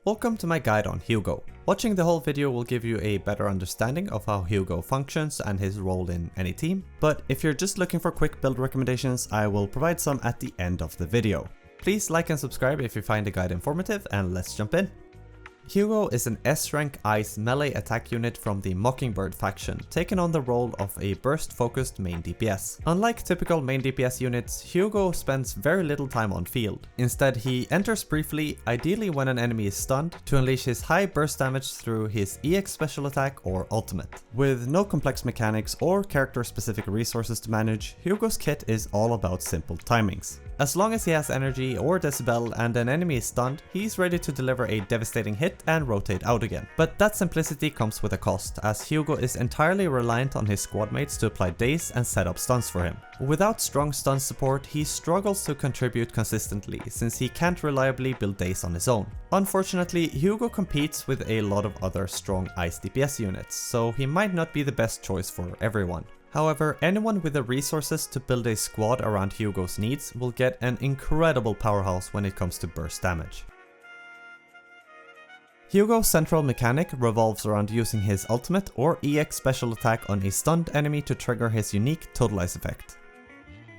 Welcome to my guide on Hugo. Watching the whole video will give you a better understanding of how Hugo functions and his role in any team, but if you're just looking for quick build recommendations, I will provide some at the end of the video. Please like and subscribe if you find the guide informative, and let's jump in. Hugo is an S-rank ice melee attack unit from the Mockingbird faction, taking on the role of a burst-focused main DPS. Unlike typical main DPS units, Hugo spends very little time on field. Instead, he enters briefly, ideally when an enemy is stunned, to unleash his high burst damage through his EX special attack or ultimate. With no complex mechanics or character-specific resources to manage, Hugo's kit is all about simple timings. As long as he has energy or decibel and an enemy is stunned, he's ready to deliver a devastating hit and rotate out again. But that simplicity comes with a cost, as Hugo is entirely reliant on his squad mates to apply daze and set up stuns for him. Without strong stun support, he struggles to contribute consistently, since he can't reliably build daze on his own. Unfortunately, Hugo competes with a lot of other strong ice DPS units, so he might not be the best choice for everyone. However, anyone with the resources to build a squad around Hugo's needs will get an incredible powerhouse when it comes to burst damage. Hugo's central mechanic revolves around using his ultimate or EX special attack on a stunned enemy to trigger his unique Totalize effect.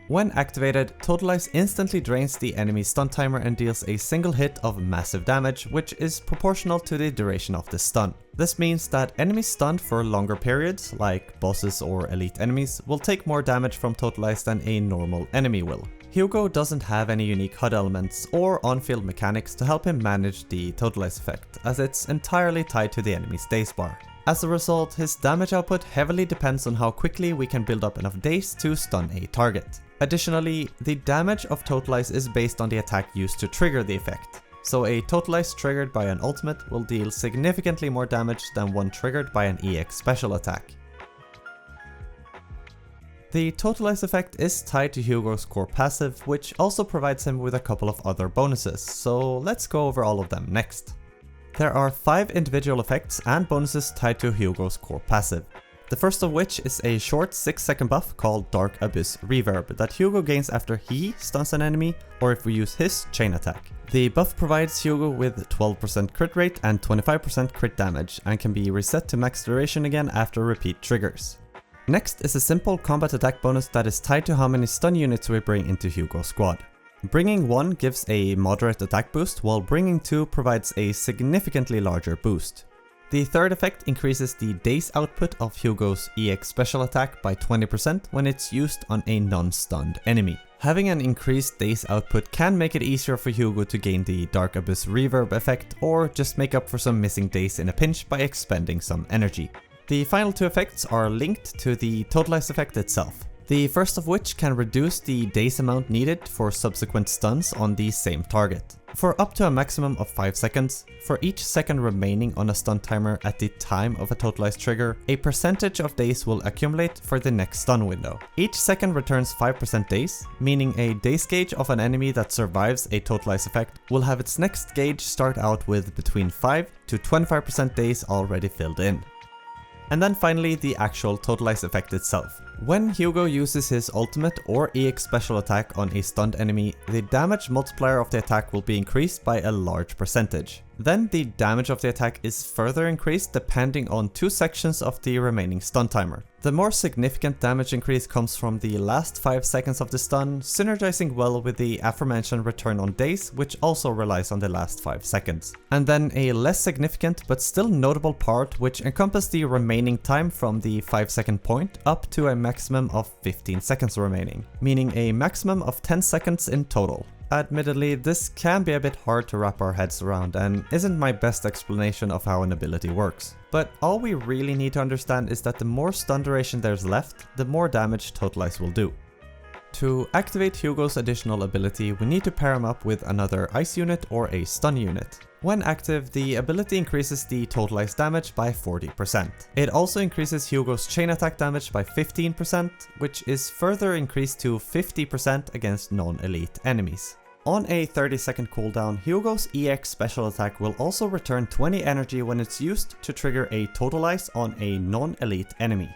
When activated, Totalize instantly drains the enemy's stun timer and deals a single hit of massive damage, which is proportional to the duration of the stun. This means that enemies stunned for longer periods, like bosses or elite enemies, will take more damage from Totalize than a normal enemy will. Hugo doesn't have any unique HUD elements or on-field mechanics to help him manage the Totalize effect, as it's entirely tied to the enemy's daze bar. As a result, his damage output heavily depends on how quickly we can build up enough daze to stun a target. Additionally, the damage of Totalize is based on the attack used to trigger the effect. So a Totalize triggered by an ultimate will deal significantly more damage than one triggered by an EX special attack. The Totalize effect is tied to Hugo's core passive, which also provides him with a couple of other bonuses, so let's go over all of them next. There are 5 individual effects and bonuses tied to Hugo's core passive. The first of which is a short 6-second buff called Dark Abyss Reverb that Hugo gains after he stuns an enemy or if we use his chain attack. The buff provides Hugo with 12% crit rate and 25% crit damage and can be reset to max duration again after repeat triggers. Next is a simple combat attack bonus that is tied to how many stun units we bring into Hugo's squad. Bringing 1 gives a moderate attack boost, while bringing 2 provides a significantly larger boost. The third effect increases the daze output of Hugo's EX special attack by 20% when it's used on a non-stunned enemy. Having an increased daze output can make it easier for Hugo to gain the Dark Abyss Reverb effect, or just make up for some missing daze in a pinch by expending some energy. The final 2 effects are linked to the Totalize effect itself. The first of which can reduce the daze amount needed for subsequent stuns on the same target, for up to a maximum of 5 seconds. For each second remaining on a stun timer at the time of a Totalize trigger, a percentage of daze will accumulate for the next stun window. Each second returns 5% daze, meaning a daze gauge of an enemy that survives a Totalize effect will have its next gauge start out with between 5 to 25% daze already filled in. And then finally, the actual Totalize effect itself. When Hugo uses his ultimate or EX special attack on a stunned enemy, the damage multiplier of the attack will be increased by a large percentage. Then the damage of the attack is further increased depending on 2 sections of the remaining stun timer. The more significant damage increase comes from the last 5 seconds of the stun, synergizing well with the aforementioned return on daze, which also relies on the last 5 seconds. And then a less significant but still notable part which encompasses the remaining time from the 5-second point up to a maximum of 15 seconds remaining, meaning a maximum of 10 seconds in total. Admittedly, this can be a bit hard to wrap our heads around and isn't my best explanation of how an ability works. But all we really need to understand is that the more stun duration there's left, the more damage Totalize will do. To activate Hugo's additional ability, we need to pair him up with another ice unit or a stun unit. When active, the ability increases the Totalize damage by 40%. It also increases Hugo's chain attack damage by 15%, which is further increased to 50% against non-elite enemies. On a 30-second cooldown, Hugo's EX special attack will also return 20 energy when it's used to trigger a Totalize on a non-elite enemy.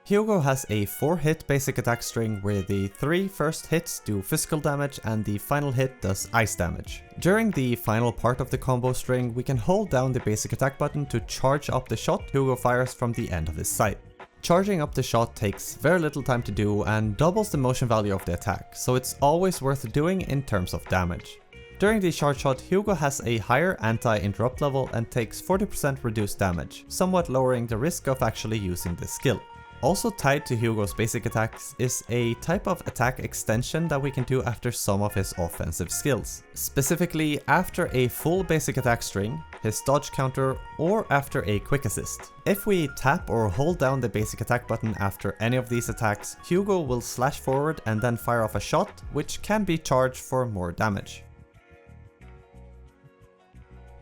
Hugo has a 4-hit basic attack string where the 3 first hits do physical damage and the final hit does ice damage. During the final part of the combo string, we can hold down the basic attack button to charge up the shot Hugo fires from the end of his sight. Charging up the shot takes very little time to do and doubles the motion value of the attack, so it's always worth doing in terms of damage. During the charge shot, Hugo has a higher anti-interrupt level and takes 40% reduced damage, somewhat lowering the risk of actually using this skill. Also tied to Hugo's basic attacks is a type of attack extension that we can do after some of his offensive skills. Specifically after a full basic attack string, his dodge counter, or after a quick assist. If we tap or hold down the basic attack button after any of these attacks, Hugo will slash forward and then fire off a shot, which can be charged for more damage.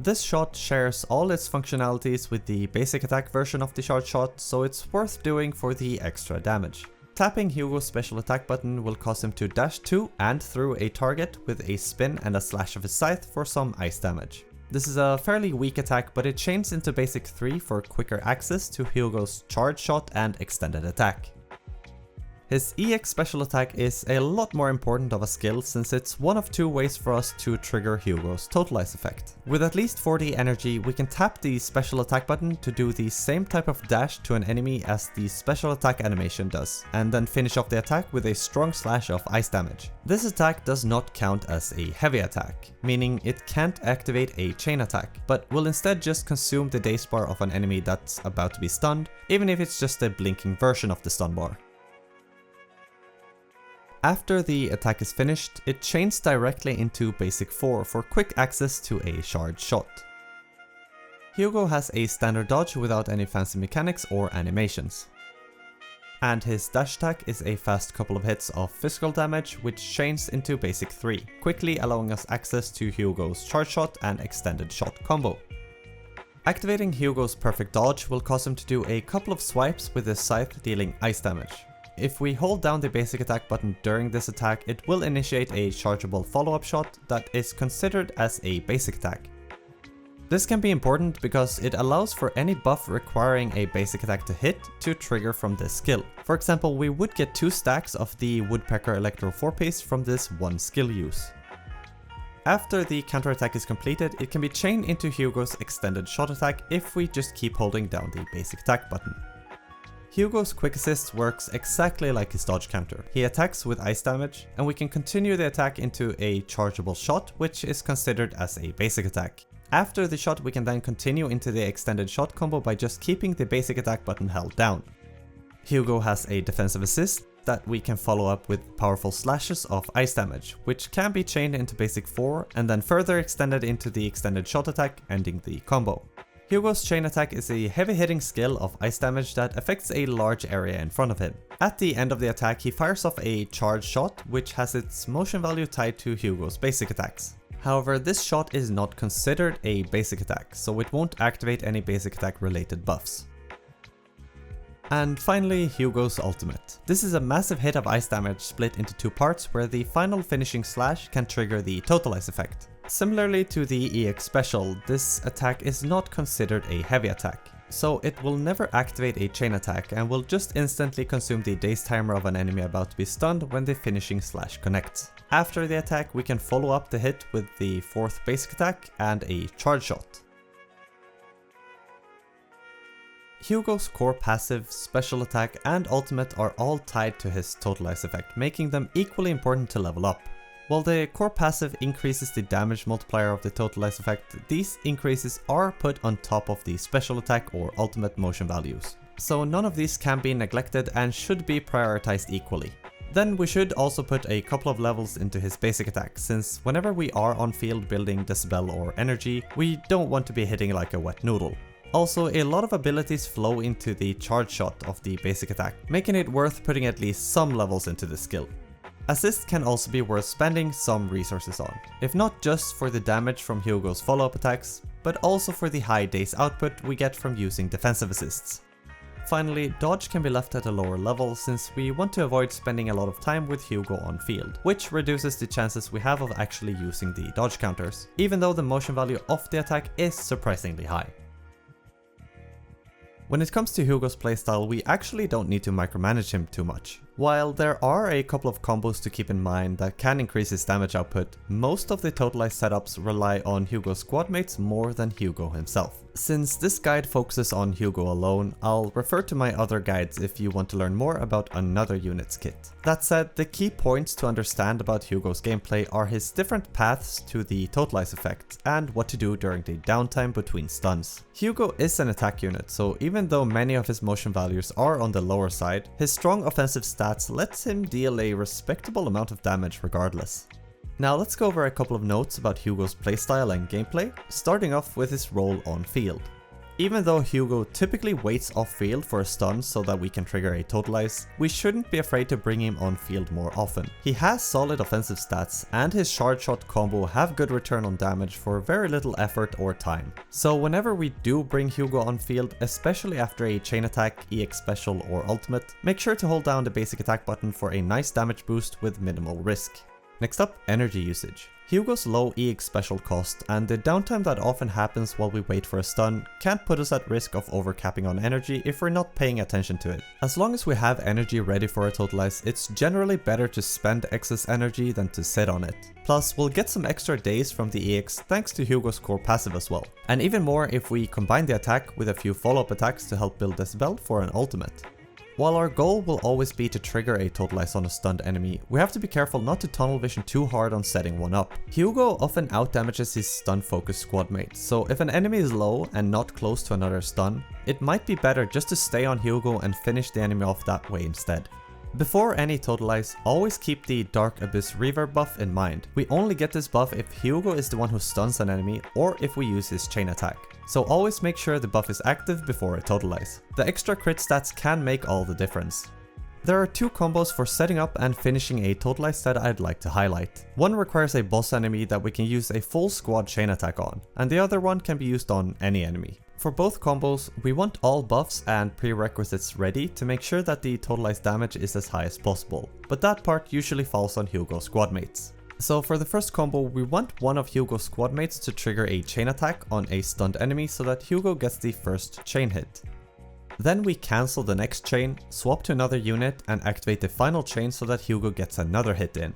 This shot shares all its functionalities with the basic attack version of the charge shot, so it's worth doing for the extra damage. Tapping Hugo's special attack button will cause him to dash to and through a target with a spin and a slash of his scythe for some ice damage. This is a fairly weak attack, but it chains into basic 3 for quicker access to Hugo's charge shot and extended attack. His EX special attack is a lot more important of a skill since it's one of 2 ways for us to trigger Hugo's totalize effect. With at least 40 energy, we can tap the special attack button to do the same type of dash to an enemy as the special attack animation does, and then finish off the attack with a strong slash of ice damage. This attack does not count as a heavy attack, meaning it can't activate a chain attack, but will instead just consume the daze bar of an enemy that's about to be stunned, even if it's just a blinking version of the stun bar. After the attack is finished, it chains directly into basic 4 for quick access to a charge shot. Hugo has a standard dodge without any fancy mechanics or animations. And his dash attack is a fast couple of hits of physical damage which chains into basic 3, quickly allowing us access to Hugo's charge shot and extended shot combo. Activating Hugo's perfect dodge will cause him to do a couple of swipes with his scythe dealing ice damage. If we hold down the basic attack button during this attack, it will initiate a chargeable follow-up shot that is considered as a basic attack. This can be important because it allows for any buff requiring a basic attack to hit to trigger from this skill. For example, we would get 2 stacks of the Woodpecker Electro 4-piece from this one skill use. After the counterattack is completed, it can be chained into Hugo's extended shot attack if we just keep holding down the basic attack button. Hugo's quick assist works exactly like his dodge counter. He attacks with ice damage, and we can continue the attack into a chargeable shot, which is considered as a basic attack. After the shot, we can then continue into the extended shot combo by just keeping the basic attack button held down. Hugo has a defensive assist that we can follow up with powerful slashes of ice damage, which can be chained into basic 4 and then further extended into the extended shot attack, ending the combo. Hugo's chain attack is a heavy hitting skill of ice damage that affects a large area in front of him. At the end of the attack, he fires off a charge shot, which has its motion value tied to Hugo's basic attacks. However, this shot is not considered a basic attack, so it won't activate any basic attack related buffs. And finally, Hugo's ultimate. This is a massive hit of ice damage split into 2 parts where the final finishing slash can trigger the totalize effect. Similarly to the EX special, this attack is not considered a heavy attack, so it will never activate a chain attack and will just instantly consume the daze timer of an enemy about to be stunned when the finishing slash connects. After the attack, we can follow up the hit with the 4th basic attack and a charge shot. Hugo's core passive, special attack and ultimate are all tied to his totalize effect, making them equally important to level up. While the core passive increases the damage multiplier of the totalize effect, these increases are put on top of the special attack or ultimate motion values. So none of these can be neglected and should be prioritized equally. Then we should also put a couple of levels into his basic attack, since whenever we are on field building decibel or energy, we don't want to be hitting like a wet noodle. Also, a lot of abilities flow into the charge shot of the basic attack, making it worth putting at least some levels into the skill. Assist can also be worth spending some resources on, if not just for the damage from Hugo's follow-up attacks, but also for the high daze output we get from using defensive assists. Finally, dodge can be left at a lower level since we want to avoid spending a lot of time with Hugo on field, which reduces the chances we have of actually using the dodge counters, even though the motion value of the attack is surprisingly high. When it comes to Hugo's playstyle, we actually don't need to micromanage him too much. While there are a couple of combos to keep in mind that can increase his damage output, most of the totalized setups rely on Hugo's squad mates more than Hugo himself. Since this guide focuses on Hugo alone, I'll refer to my other guides if you want to learn more about another unit's kit. That said, the key points to understand about Hugo's gameplay are his different paths to the totalize effect and what to do during the downtime between stuns. Hugo is an attack unit, so even though many of his motion values are on the lower side, his strong offensive stats lets him deal a respectable amount of damage regardless. Now let's go over a couple of notes about Hugo's playstyle and gameplay, starting off with his role on field. Even though Hugo typically waits off field for a stun so that we can trigger a totalize, we shouldn't be afraid to bring him on field more often. He has solid offensive stats and his shard shot combo have good return on damage for very little effort or time. So whenever we do bring Hugo on field, especially after a chain attack, EX special or ultimate, make sure to hold down the basic attack button for a nice damage boost with minimal risk. Next up, energy usage. Hugo's low EX special cost and the downtime that often happens while we wait for a stun can put us at risk of overcapping on energy if we're not paying attention to it. As long as we have energy ready for a totalize, it's generally better to spend excess energy than to sit on it. Plus, we'll get some extra days from the EX thanks to Hugo's core passive as well. And even more if we combine the attack with a few follow-up attacks to help build Decibel for an ultimate. While our goal will always be to trigger a totalize on a stunned enemy, we have to be careful not to tunnel vision too hard on setting one up. Hugo often outdamages his stun focused squad mates, so if an enemy is low and not close to another stun, it might be better just to stay on Hugo and finish the enemy off that way instead. Before any totalize, always keep the Dark Abyss reverb buff in mind. We only get this buff if Hugo is the one who stuns an enemy or if we use his chain attack. So always make sure the buff is active before a totalize. The extra crit stats can make all the difference. There are two combos for setting up and finishing a totalize that I'd like to highlight. One requires a boss enemy that we can use a full squad chain attack on, and the other one can be used on any enemy. For both combos, we want all buffs and prerequisites ready to make sure that the totalized damage is as high as possible, but that part usually falls on Hugo's squad mates. So for the first combo, we want one of Hugo's squad mates to trigger a chain attack on a stunned enemy so that Hugo gets the first chain hit. Then we cancel the next chain, swap to another unit and activate the final chain so that Hugo gets another hit in.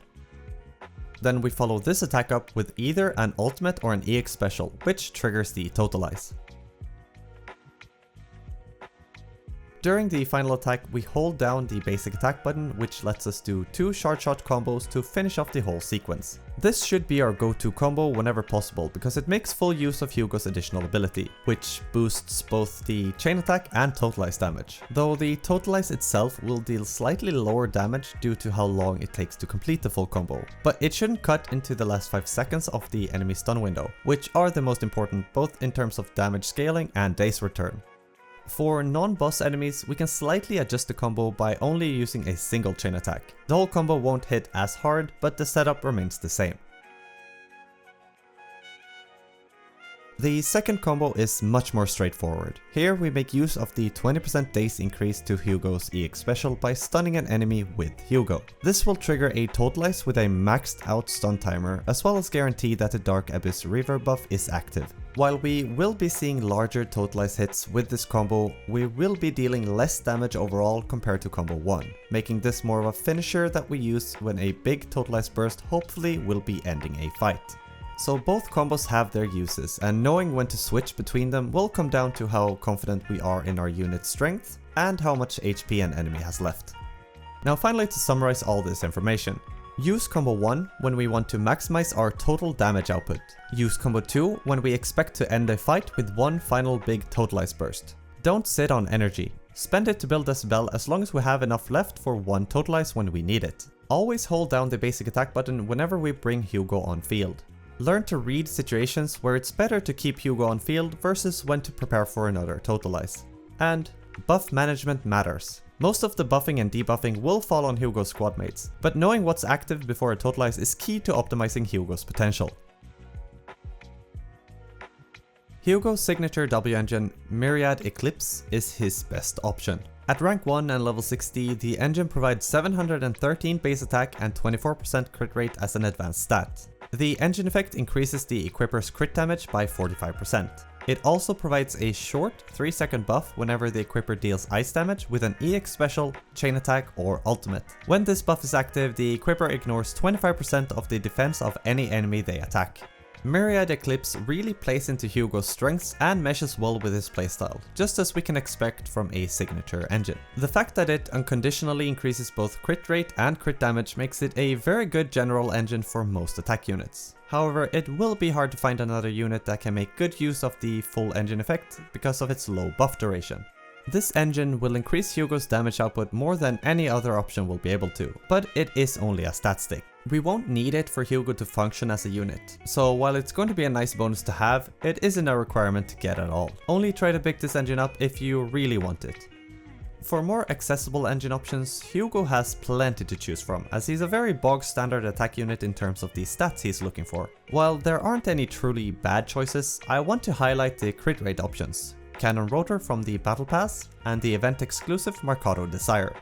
Then we follow this attack up with either an ultimate or an EX special, which triggers the totalize. During the final attack, we hold down the basic attack button, which lets us do 2 shard shot combos to finish off the whole sequence. This should be our go-to combo whenever possible because it makes full use of Hugo's additional ability, which boosts both the chain attack and totalize damage. Though the totalize itself will deal slightly lower damage due to how long it takes to complete the full combo, but it shouldn't cut into the last 5 seconds of the enemy stun window, which are the most important both in terms of damage scaling and days return. For non-boss enemies, we can slightly adjust the combo by only using a single chain attack. The whole combo won't hit as hard, but the setup remains the same. The second combo is much more straightforward. Here we make use of the 20% days increase to Hugo's EX special by stunning an enemy with Hugo. This will trigger a totalize with a maxed out stun timer, as well as guarantee that the Dark Abyss reverb buff is active. While we will be seeing larger totalize hits with this combo, we will be dealing less damage overall compared to combo 1, making this more of a finisher that we use when a big totalize burst hopefully will be ending a fight. So both combos have their uses, and knowing when to switch between them will come down to how confident we are in our unit's strength and how much HP an enemy has left. Now finally, to summarize all this information. Use combo 1 when we want to maximize our total damage output. Use combo 2 when we expect to end a fight with one final big totalize burst. Don't sit on energy. Spend it to build Decibel as long as we have enough left for one totalize when we need it. Always hold down the basic attack button whenever we bring Hugo on field. Learn to read situations where it's better to keep Hugo on field versus when to prepare for another totalize. And buff management matters. Most of the buffing and debuffing will fall on Hugo's squad mates, but knowing what's active before a totalize is key to optimizing Hugo's potential. Hugo's signature W engine, Myriad Eclipse, is his best option. At rank 1 and level 60, the engine provides 713 base attack and 24% crit rate as an advanced stat. The engine effect increases the equipper's crit damage by 45%. It also provides a short 3-second buff whenever the equipper deals ice damage with an EX special, chain attack or ultimate. When this buff is active, the equipper ignores 25% of the defense of any enemy they attack. Myriad Eclipse really plays into Hugo's strengths and meshes well with his playstyle, just as we can expect from a signature engine. The fact that it unconditionally increases both crit rate and crit damage makes it a very good general engine for most attack units. However, it will be hard to find another unit that can make good use of the full engine effect because of its low buff duration. This engine will increase Hugo's damage output more than any other option will be able to, but it is only a stat stick. We won't need it for Hugo to function as a unit, so while it's going to be a nice bonus to have, it isn't a requirement to get at all. Only try to pick this engine up if you really want it. For more accessible engine options, Hugo has plenty to choose from, as he's a very bog standard attack unit in terms of the stats he's looking for. While there aren't any truly bad choices, I want to highlight the crit rate options: Cannon Rotor from the Battle Pass and the event exclusive Mercado Desire.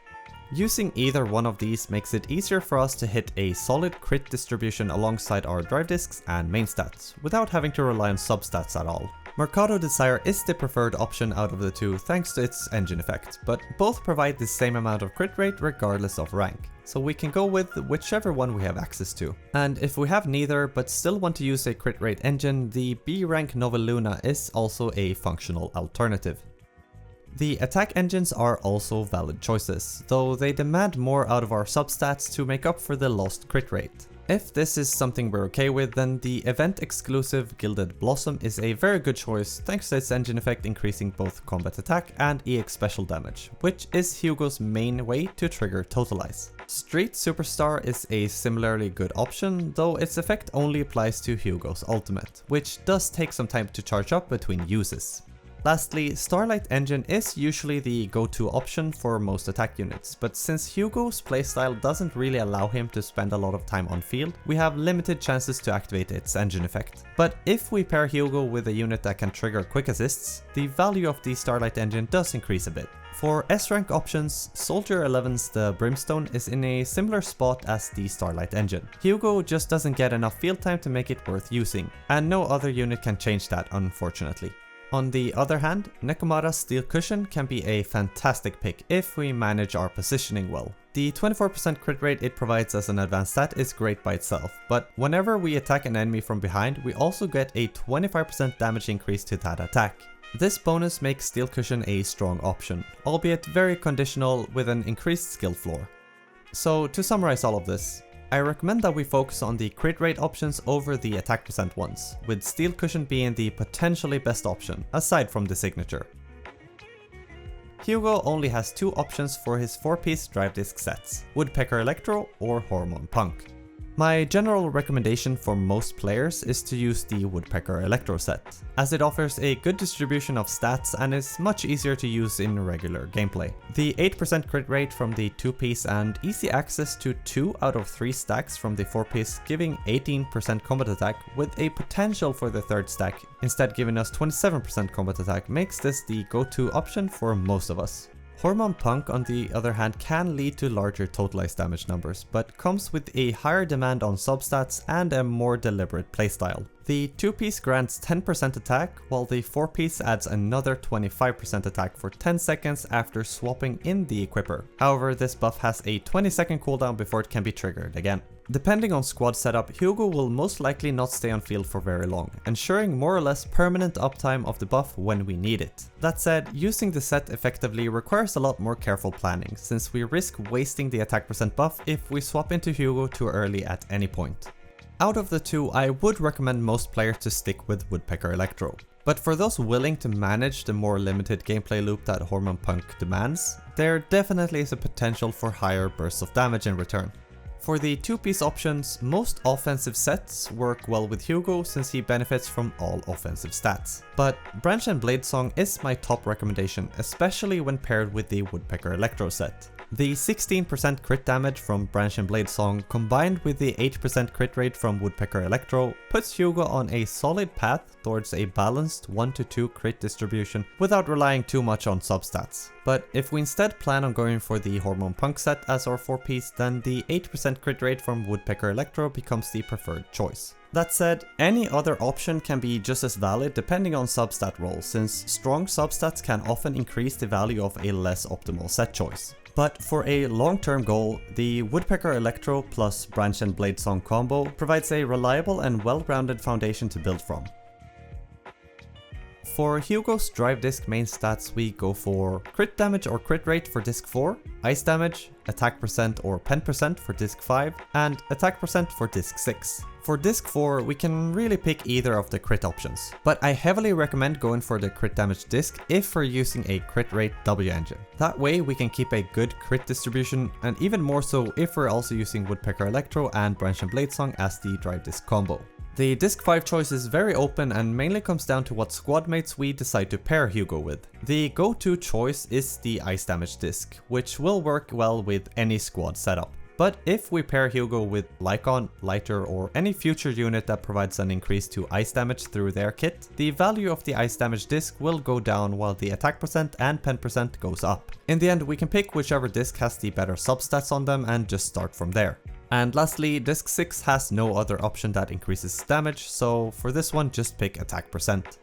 Using either one of these makes it easier for us to hit a solid crit distribution alongside our drive discs and main stats, without having to rely on substats at all. Mercado Desire is the preferred option out of the two thanks to its engine effect, but both provide the same amount of crit rate regardless of rank, so we can go with whichever one we have access to. And if we have neither but still want to use a crit rate engine, the B rank Nova Luna is also a functional alternative. The attack engines are also valid choices, though they demand more out of our substats to make up for the lost crit rate. If this is something we're okay with, then the event exclusive Gilded Blossom is a very good choice thanks to its engine effect increasing both combat attack and EX special damage, which is Hugo's main way to trigger Totalize. Street Superstar is a similarly good option, though its effect only applies to Hugo's ultimate, which does take some time to charge up between uses. Lastly, Starlight Engine is usually the go-to option for most attack units, but since Hugo's playstyle doesn't really allow him to spend a lot of time on field, we have limited chances to activate its engine effect. But if we pair Hugo with a unit that can trigger quick assists, the value of the Starlight Engine does increase a bit. For S-rank options, Soldier 11's The Brimstone is in a similar spot as the Starlight Engine. Hugo just doesn't get enough field time to make it worth using, and no other unit can change that, unfortunately. On the other hand, Nekomata's Steel Cushion can be a fantastic pick if we manage our positioning well. The 24% crit rate it provides as an advanced stat is great by itself, but whenever we attack an enemy from behind, we also get a 25% damage increase to that attack. This bonus makes Steel Cushion a strong option, albeit very conditional with an increased skill floor. So to summarize all of this, I recommend that we focus on the crit rate options over the attack percent ones, with Steel Cushion being the potentially best option, aside from the signature. Hugo only has two options for his 4-piece drive disc sets, Woodpecker Electro or Hormone Punk. My general recommendation for most players is to use the Woodpecker Electro set, as it offers a good distribution of stats and is much easier to use in regular gameplay. The 8% crit rate from the 2-piece and easy access to 2 out of 3 stacks from the 4-piece, giving 18% combat attack with a potential for the 3rd stack, instead giving us 27% combat attack, makes this the go-to option for most of us. Hormone Punk, on the other hand, can lead to larger totalized damage numbers, but comes with a higher demand on substats and a more deliberate playstyle. The 2-piece grants 10% attack, while the 4-piece adds another 25% attack for 10 seconds after swapping in the equipper. However, this buff has a 20-second cooldown before it can be triggered again. Depending on squad setup, Hugo will most likely not stay on field for very long, ensuring more or less permanent uptime of the buff when we need it. That said, using the set effectively requires a lot more careful planning, since we risk wasting the attack percent buff if we swap into Hugo too early at any point. Out of the two, I would recommend most players to stick with Woodpecker Electro. But for those willing to manage the more limited gameplay loop that Hormone Punk demands, there definitely is a potential for higher bursts of damage in return. For the 2-piece options, most offensive sets work well with Hugo since he benefits from all offensive stats. But Branch and Blade Song is my top recommendation, especially when paired with the Woodpecker Electro set. The 16% crit damage from Branch and Blade Song combined with the 8% crit rate from Woodpecker Electro puts Hugo on a solid path towards a balanced 1-2 crit distribution without relying too much on substats. But if we instead plan on going for the Hormone Punk set as our 4-piece, then the 8% crit rate from Woodpecker Electro becomes the preferred choice. That said, any other option can be just as valid depending on substat role, since strong substats can often increase the value of a less optimal set choice. But for a long-term goal, the Woodpecker Electro plus Branch and Blade Song combo provides a reliable and well-rounded foundation to build from. For Hugo's drive disc main stats, we go for crit damage or crit rate for disc 4, ice damage, attack percent or pen percent for disc 5, and attack percent for disc 6. For disc 4, we can really pick either of the crit options, but I heavily recommend going for the crit damage disc if we're using a crit rate W engine. That way we can keep a good crit distribution, and even more so if we're also using Woodpecker Electro and Branch and Blade Song as the drive disc combo. The disc 5 choice is very open and mainly comes down to what squad mates we decide to pair Hugo with. The go-to choice is the ice damage disc, which will work well with any squad setup. But if we pair Hugo with Lycon, Lighter, or any future unit that provides an increase to ice damage through their kit, the value of the ice damage disc will go down while the attack percent and pen percent goes up. In the end, we can pick whichever disc has the better substats on them and just start from there. And lastly, disc 6 has no other option that increases damage, so for this one just pick attack percent.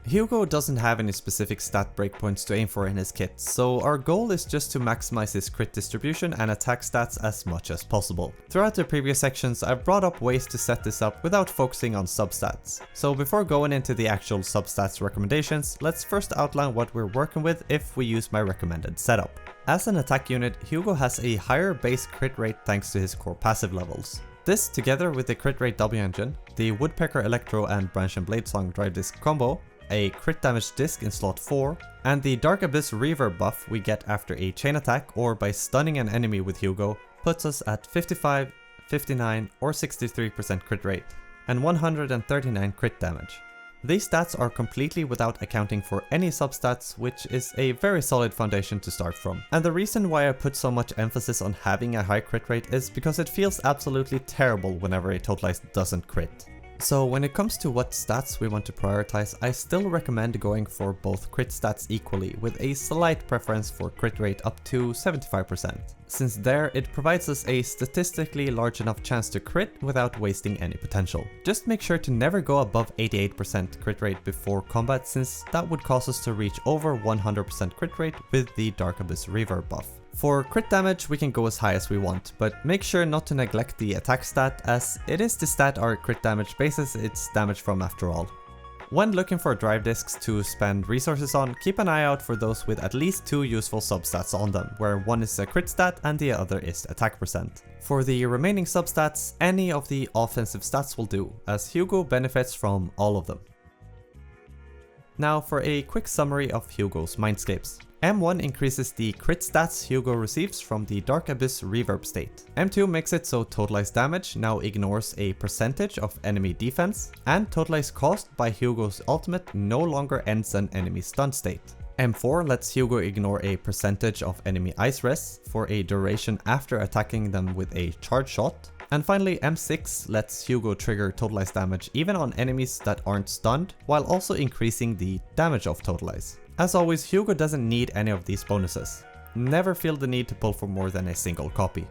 Hugo doesn't have any specific stat breakpoints to aim for in his kit, so our goal is just to maximize his crit distribution and attack stats as much as possible. Throughout the previous sections, I've brought up ways to set this up without focusing on substats. So before going into the actual substats recommendations, let's first outline what we're working with if we use my recommended setup. As an attack unit, Hugo has a higher base crit rate thanks to his core passive levels. This, together with the crit rate W engine, the Woodpecker Electro and Branch and Blade Song drive disc combo, a crit damage disc in slot 4, and the Dark Abyss reverb buff we get after a chain attack or by stunning an enemy with Hugo, puts us at 55, 59 or 63% crit rate, and 139 crit damage. These stats are completely without accounting for any substats, which is a very solid foundation to start from. And the reason why I put so much emphasis on having a high crit rate is because it feels absolutely terrible whenever a Totalize doesn't crit. So when it comes to what stats we want to prioritize, I still recommend going for both crit stats equally, with a slight preference for crit rate up to 75%, since there it provides us a statistically large enough chance to crit without wasting any potential. Just make sure to never go above 88% crit rate before combat, since that would cause us to reach over 100% crit rate with the Dark Abyss reverb buff. For crit damage, we can go as high as we want, but make sure not to neglect the attack stat, as it is the stat our crit damage bases its damage from after all. When looking for drive discs to spend resources on, keep an eye out for those with at least 2 useful substats on them, where one is a crit stat and the other is attack percent. For the remaining substats, any of the offensive stats will do, as Hugo benefits from all of them. Now for a quick summary of Hugo's Mindscapes. M1 increases the crit stats Hugo receives from the Dark Abyss reverb state. M2 makes it so Totalize damage now ignores a percentage of enemy defense, and Totalize cost by Hugo's ultimate no longer ends an enemy stun state. M4 lets Hugo ignore a percentage of enemy ice rests for a duration after attacking them with a charge shot. And finally, M6 lets Hugo trigger Totalize damage even on enemies that aren't stunned, while also increasing the damage of Totalize. As always, Hugo doesn't need any of these bonuses. Never feel the need to pull for more than a single copy.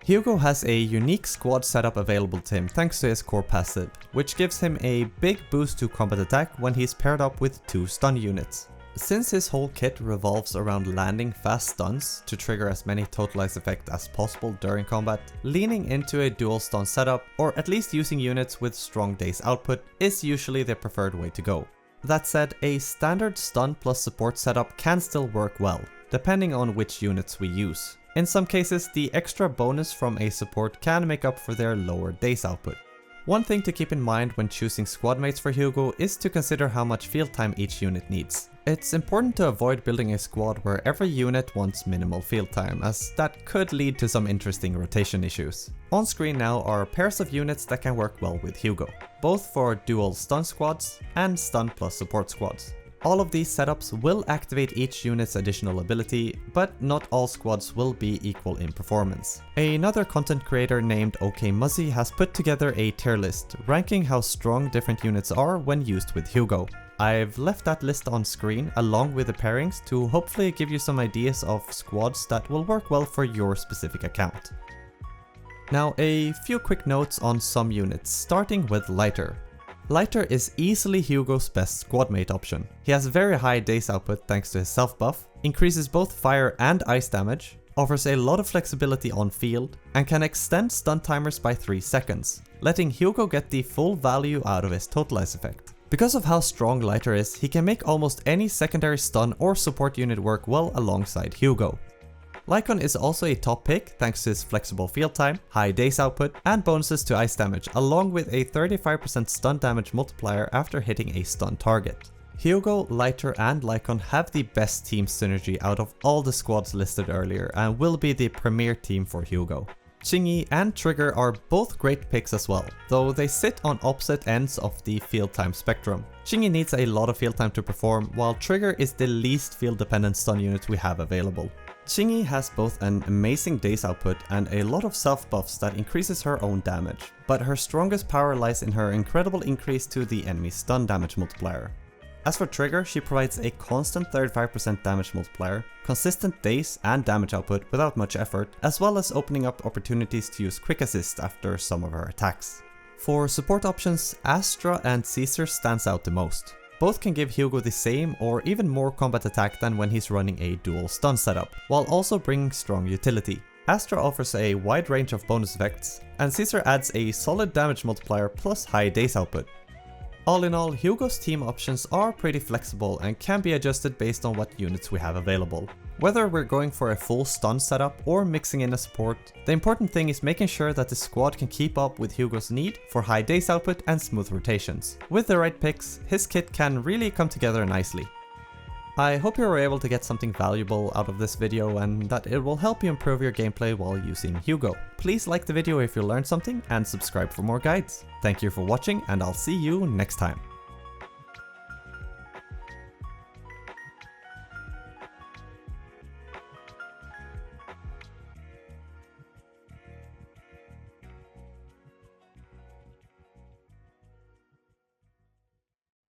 Hugo has a unique squad setup available to him thanks to his core passive, which gives him a big boost to combat attack when he's paired up with 2 stun units. Since his whole kit revolves around landing fast stuns to trigger as many Totalize effects as possible during combat, leaning into a dual stun setup, or at least using units with strong daze output, is usually the preferred way to go. That said, a standard stun plus support setup can still work well, depending on which units we use. In some cases, the extra bonus from a support can make up for their lower daze output. One thing to keep in mind when choosing squad mates for Hugo is to consider how much field time each unit needs. It's important to avoid building a squad where every unit wants minimal field time, as that could lead to some interesting rotation issues. On screen now are pairs of units that can work well with Hugo, both for dual stun squads and stun plus support squads. All of these setups will activate each unit's additional ability, but not all squads will be equal in performance. Another content creator named OKMuzzy has put together a tier list, ranking how strong different units are when used with Hugo. I've left that list on screen along with the pairings to hopefully give you some ideas of squads that will work well for your specific account. Now a few quick notes on some units, starting with Lighter. Lighter is easily Hugo's best squad mate option. He has very high daze output thanks to his self buff, increases both fire and ice damage, offers a lot of flexibility on field, and can extend stun timers by 3 seconds, letting Hugo get the full value out of his totalize effect. Because of how strong Lighter is, he can make almost any secondary stun or support unit work well alongside Hugo. Lycon is also a top pick thanks to his flexible field time, high daze output, and bonuses to ice damage, along with a 35% stun damage multiplier after hitting a stun target. Hugo, Lighter, and Lycon have the best team synergy out of all the squads listed earlier and will be the premier team for Hugo. Chingy and Trigger are both great picks as well, though they sit on opposite ends of the field time spectrum. Chingy needs a lot of field time to perform, while Trigger is the least field dependent stun unit we have available. Chingy has both an amazing daze output and a lot of self buffs that increases her own damage, but her strongest power lies in her incredible increase to the enemy stun damage multiplier. As for Trigger, she provides a constant 35% damage multiplier, consistent daze and damage output without much effort, as well as opening up opportunities to use quick assist after some of her attacks. For support options, Astra and Caesar stands out the most. Both can give Hugo the same or even more combat attack than when he's running a dual stun setup, while also bringing strong utility. Astra offers a wide range of bonus effects, and Caesar adds a solid damage multiplier plus high daze output. All in all, Hugo's team options are pretty flexible and can be adjusted based on what units we have available. Whether we're going for a full stun setup or mixing in a support, the important thing is making sure that the squad can keep up with Hugo's need for high daze output and smooth rotations. With the right picks, his kit can really come together nicely. I hope you were able to get something valuable out of this video and that it will help you improve your gameplay while using Hugo. Please like the video if you learned something and subscribe for more guides. Thank you for watching and I'll see you next time.